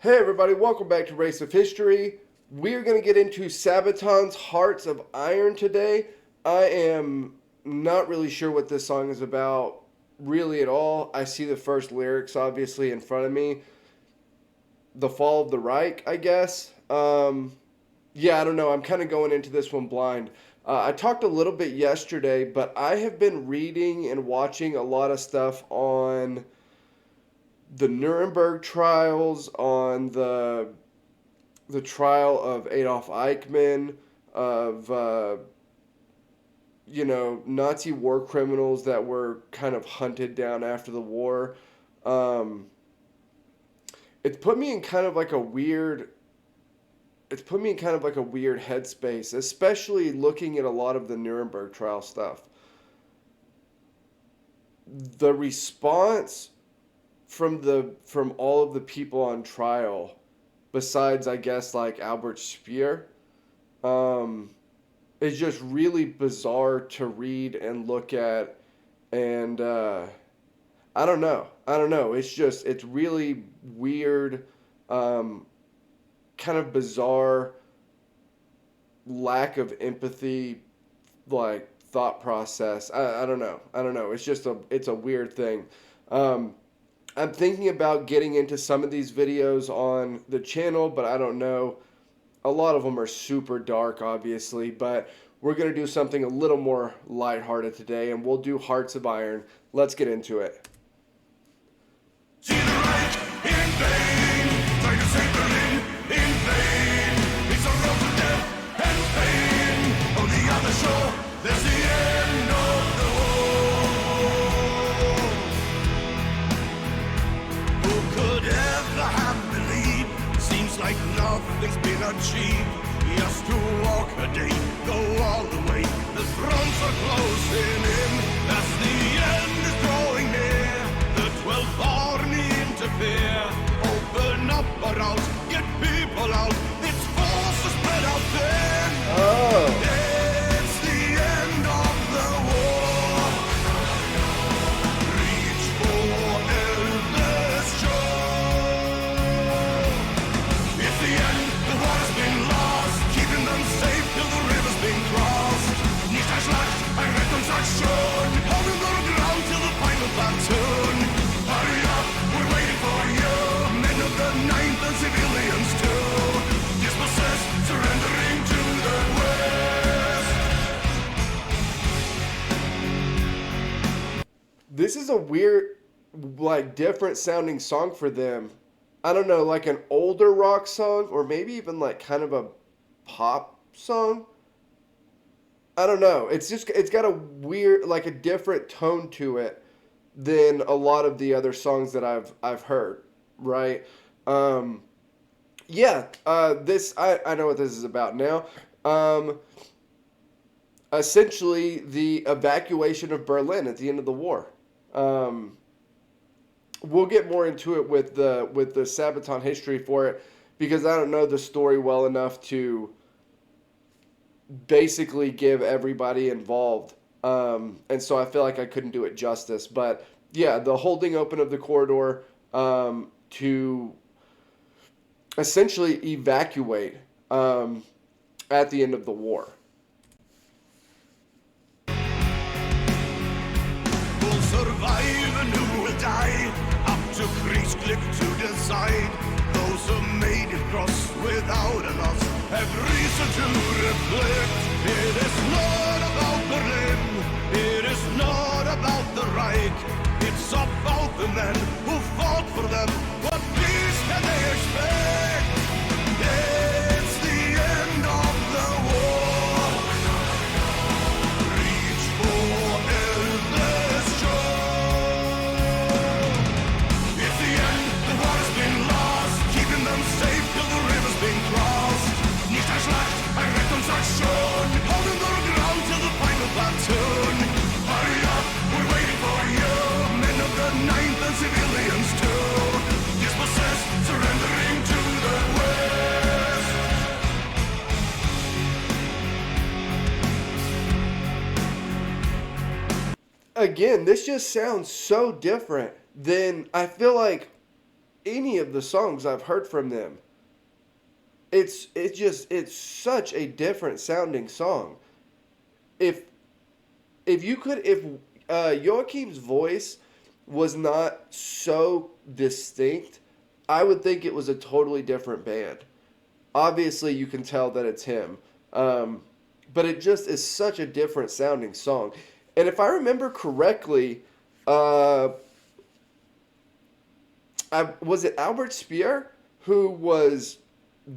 Hey everybody, welcome back to Race of History. We're going to get into Sabaton's Hearts of Iron today. I am not really sure what this song is about really at all. I see the first lyrics obviously in front of me. The Fall of the Reich, I guess. I don't know. I'm kind of going into this one blind. I talked a little bit yesterday, but I have been reading and watching a lot of stuff on the Nuremberg trials, on the trial of Adolf Eichmann, of Nazi war criminals that were kind of hunted down after the war. Um, it's put me in kind of like a weird. It's put me in kind of like a weird headspace, especially looking at a lot of the Nuremberg trial stuff. The response from all of the people on trial, besides I guess like Albert Speer, um, is just really bizarre to read and look at, and I don't know. It's really weird, um, kind of bizarre lack of empathy, like thought process. I don't know. It's a weird thing. Um, I'm thinking about getting into some of these videos on the channel, but I don't know. A lot of them are super dark, obviously, but we're going to do something a little more lighthearted today, and we'll do Hearts of Iron. Let's get into it. See the right in vain, try to save Berlin in vain. It's a road to death and pain. On the other shore, there's the end of the war. Who could ever have believed? Seems like nothing's been achieved. Just to walk a day, go all the way. The fronts are closing in as the end is drawing near. The 12th Army interfere. Open up a route, get people out. It's forced to spread out thin. It's the end of the war. Reach for Elvis shore. It's the end, the war has been lost. Keeping them safe till the river's been crossed. Nicht ein Schlag, ein Rettungsaktion. Holding the ground till the final platoon. Hurry up, we're waiting for you. Men of the 9th and civilians too. Dispossessed, surrendering to the West. This is a weird, like, different sounding song for them. I don't know, like an older rock song, or maybe even like kind of a pop song. I don't know. It's got a weird, like a different tone to it than a lot of the other songs that I've heard, right? This I know what this is about now. Essentially the evacuation of Berlin at the end of the war. We'll get more into it with the Sabaton history for it, because I don't know the story well enough to basically give everybody involved. And so I feel like I couldn't do it justice. But yeah, the holding open of the corridor to essentially evacuate at the end of the war. Who'll survive and who will die? Up to Kriegsglück to decide. Those who made it cross without a loss have reason to reflect. It is not about Berlin. It is not about the Reich. It's about the men who fought for them. What peace can they expect? It's the end of the war. Reach for Elvis shore. It's the end, the war has been lost. Keeping them safe till the river's been crossed. Nicht ein Schlag, ein Rettungsaktion. Holding the ground till the final platoon. Hurry up, we're waiting for you. Men of the 9th and civilians too. Dispossessed, surrendering to the West. Again, this just sounds so different than, I feel like any of the songs I've heard from them. It's such a different sounding song. If if Joachim's voice was not so distinct, I would think it was a totally different band. Obviously, you can tell that it's him, but it just is such a different sounding song. And if I remember correctly, uh, was it Albert Speer who was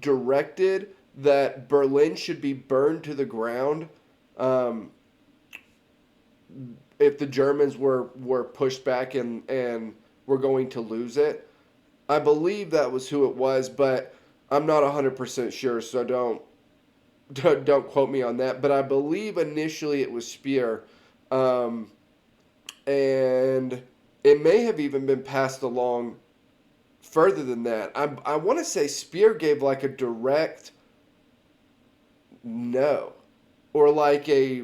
directed that Berlin should be burned to the ground um, if the Germans were pushed back and were going to lose it. I believe that was who it was, but I'm not 100% sure, so don't quote me on that. But I believe initially it was Speer, um, and it may have even been passed along further than that. I want to say Spear gave like a direct no, or like a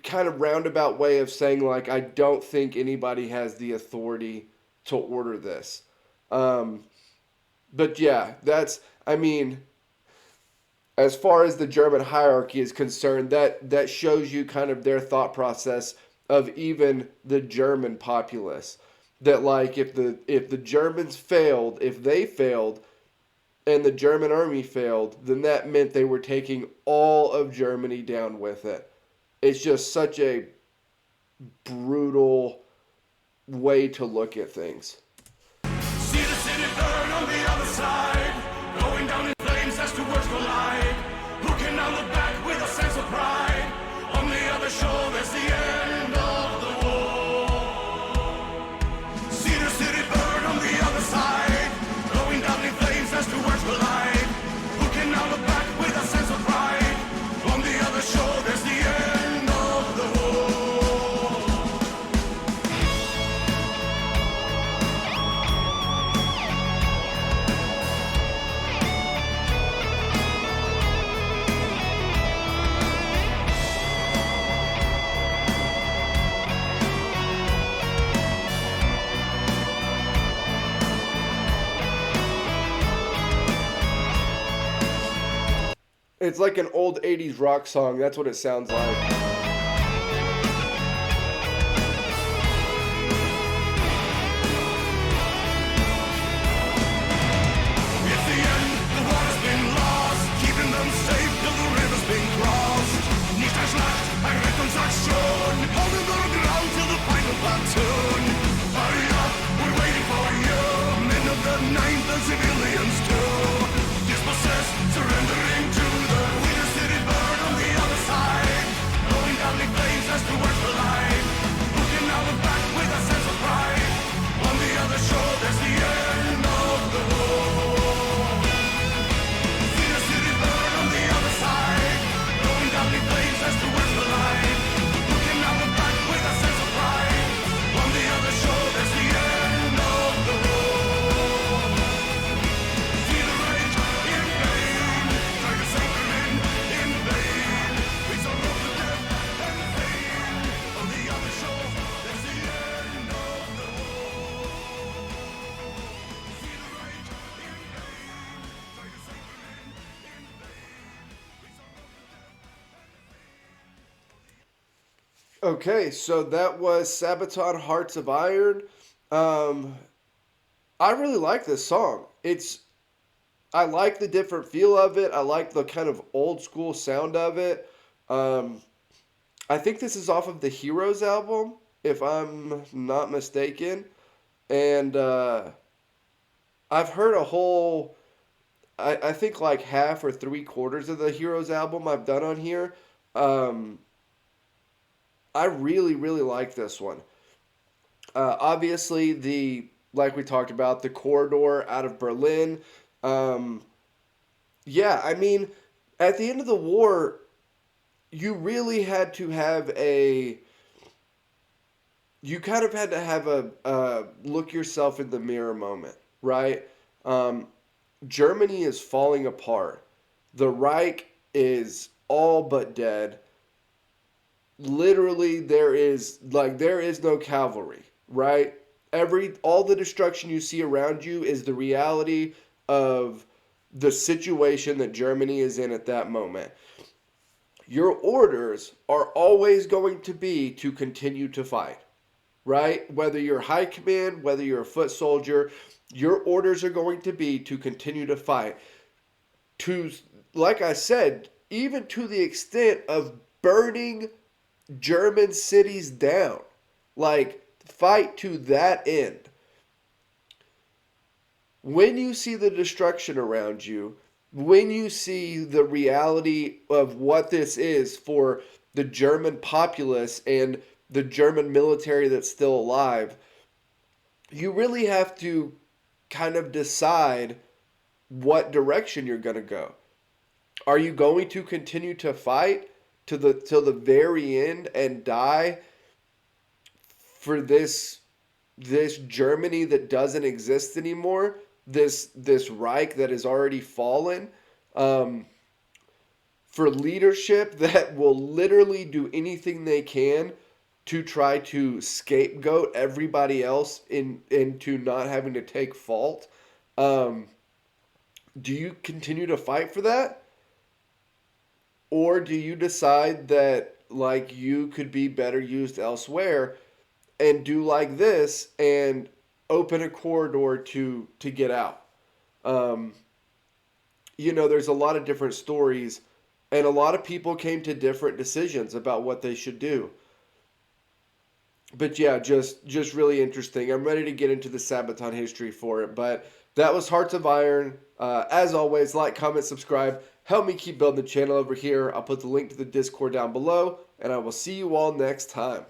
kind of roundabout way of saying like I don't think anybody has the authority to order this. Um, but yeah, that's I mean, as far as the German hierarchy is concerned, that shows you kind of their thought process of even the German populace. That like if the Germans failed, if they failed, and the German army failed, then that meant they were taking all of Germany down with it. It's just such a brutal way to look at things. See the city burn on the other side, going down in flames as two worlds collide. Who can now look back with a sense of pride? On the other shore, there's the end of the war. See the city burn on the other side, going down in flames as two worlds collide. Who can now look back with a sense of pride? On the other shore, there's the end of the war. It's like an old 80s rock song. That's what it sounds like. It's the end, the water's been lost, keeping them safe till the river's been crossed. Nicht ein Schlacht, ein Rettungsaktion, holding the ground till the final platoon. Hurry up, we're waiting for you, men of the ninth and civilians too. Dispossessed, surrendering to the winter city burn on the other side. Going down in flames as the words collide. Who can now look back with a sense of pride? On the other shore, there's the end of the war. See the city burn on the other side, going down in flames as the words collide. Who can now look back with a sense of pride? On the other shore, there's the end of the war. See the rage in vain, try to save in vain. We saw road to death and pain. On the other shore, there's the end of the war. See the rage in vain, try to save in vain. We saw road to death. Okay, so that was Sabaton-Hearts of Iron. Um, I really like this song. I like the different feel of it. I like the kind of old school sound of it. Um, I think this is off of the Heroes album, if I'm not mistaken. And I've heard a whole, I think like half or three quarters of the Heroes album I've done on here. Um, I really, really like this one. Obviously, like we talked about, the corridor out of Berlin. Um, yeah, I mean, at the end of the war, you really had to have you kind of had to have a look yourself in the mirror moment, right? Um, Germany is falling apart. The Reich is all but dead. Literally, there is no cavalry, right? All the destruction you see around you is the reality of the situation that Germany is in at that moment. Your orders are always going to be to continue to fight, right? Whether you're high command, whether you're a foot soldier, your orders are going to be to continue to fight. To, like I said, even to the extent of burning German cities down. Like, fight to that end. When you see the destruction around you, when you see the reality of what this is for the German populace and the German military that's still alive, you really have to kind of decide what direction you're going to go. Are you going to continue to fight till the very end and die for this Germany that doesn't exist anymore? This Reich that has already fallen, for leadership that will literally do anything they can to try to scapegoat everybody else into not having to take fault. Do you continue to fight for that? Or do you decide that like you could be better used elsewhere and do like this and open a corridor to get out? There's a lot of different stories, and a lot of people came to different decisions about what they should do. But yeah, just really interesting. I'm ready to get into the Sabaton history for it, but that was Hearts of Iron. As always, like, comment, subscribe. Help me keep building the channel over here. I'll put the link to the Discord down below, and I will see you all next time.